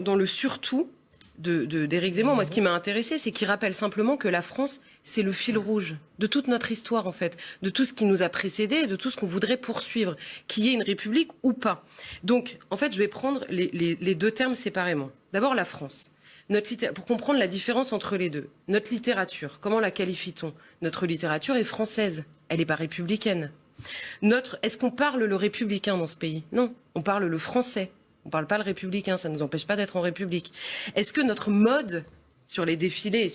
dans le surtout d'Éric Zemmour. Moi, ce qui m'a intéressé, c'est qu'il rappelle simplement que la France, c'est le fil rouge de toute notre histoire, en fait, de tout ce qui nous a précédés et de tout ce qu'on voudrait poursuivre, qu'il y ait une république ou pas. Donc, en fait, je vais prendre les deux termes séparément. D'abord, la France. Pour comprendre la différence entre les deux, notre littérature, comment la qualifie-t-on? Notre littérature est française, elle n'est pas républicaine. Est-ce qu'on parle le républicain dans ce pays? Non, on parle le français. On ne parle pas le républicain, ça ne nous empêche pas d'être en république. Est-ce que notre mode sur les défilés,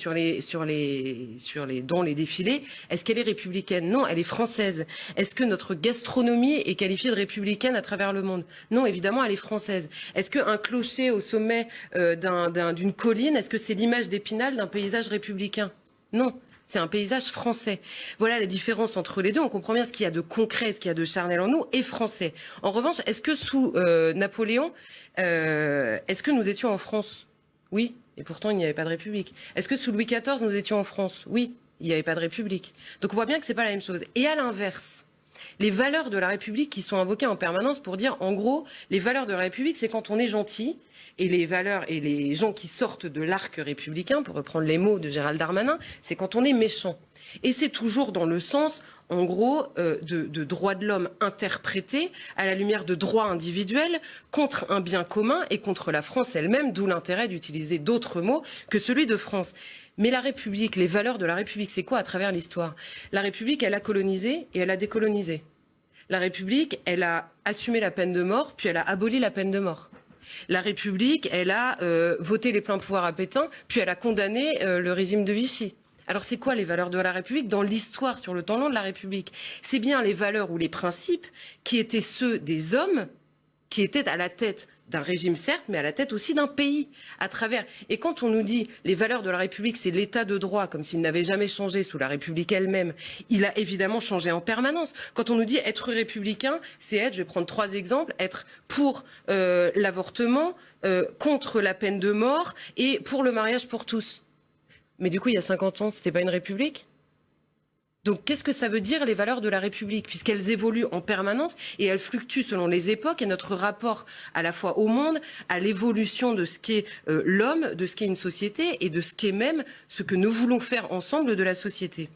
dans les défilés, est-ce qu'elle est républicaine? Non, elle est française. Est-ce que notre gastronomie est qualifiée de républicaine à travers le monde? Non, évidemment, elle est française. Est-ce qu'un clocher au sommet d'une colline, est-ce que c'est l'image d'Épinal d'un paysage républicain? Non. C'est un paysage français. Voilà la différence entre les deux. On comprend bien ce qu'il y a de concret, ce qu'il y a de charnel en nous, et français. En revanche, est-ce que sous Napoléon, est-ce que nous étions en France? Oui, et pourtant il n'y avait pas de République. Est-ce que sous Louis XIV, nous étions en France? Oui, il n'y avait pas de République. Donc on voit bien que ce n'est pas la même chose. Et à l'inverse, les valeurs de la République qui sont invoquées en permanence pour dire, en gros, les valeurs de la République, c'est quand on est gentil, et les valeurs et les gens qui sortent de l'arc républicain, pour reprendre les mots de Gérald Darmanin, c'est quand on est méchant. Et c'est toujours dans le sens, en gros, de droits de l'homme interprétés à la lumière de droits individuels contre un bien commun et contre la France elle-même, d'où l'intérêt d'utiliser d'autres mots que celui de France. Mais la République, les valeurs de la République, c'est quoi à travers l'histoire? La République, elle a colonisé et elle a décolonisé. La République, elle a assumé la peine de mort, puis elle a aboli la peine de mort. La République, elle a voté les pleins pouvoirs à Pétain, puis elle a condamné le régime de Vichy. Alors c'est quoi les valeurs de la République dans l'histoire sur le temps long de la République? C'est bien les valeurs ou les principes qui étaient ceux des hommes qui étaient à la tête d'un régime certes, mais à la tête aussi d'un pays, à travers. Et quand on nous dit les valeurs de la République, c'est l'état de droit, comme s'il n'avait jamais changé sous la République elle-même, il a évidemment changé en permanence. Quand on nous dit être républicain, c'est être, je vais prendre 3 exemples, être pour l'avortement, contre la peine de mort et pour le mariage pour tous. Mais du coup, il y a 50 ans, c'était pas une République ? Donc qu'est-ce que ça veut dire les valeurs de la République, puisqu'elles évoluent en permanence et elles fluctuent selon les époques et notre rapport à la fois au monde, à l'évolution de ce qu'est l'homme, de ce qu'est une société et de ce qu'est même ce que nous voulons faire ensemble de la société.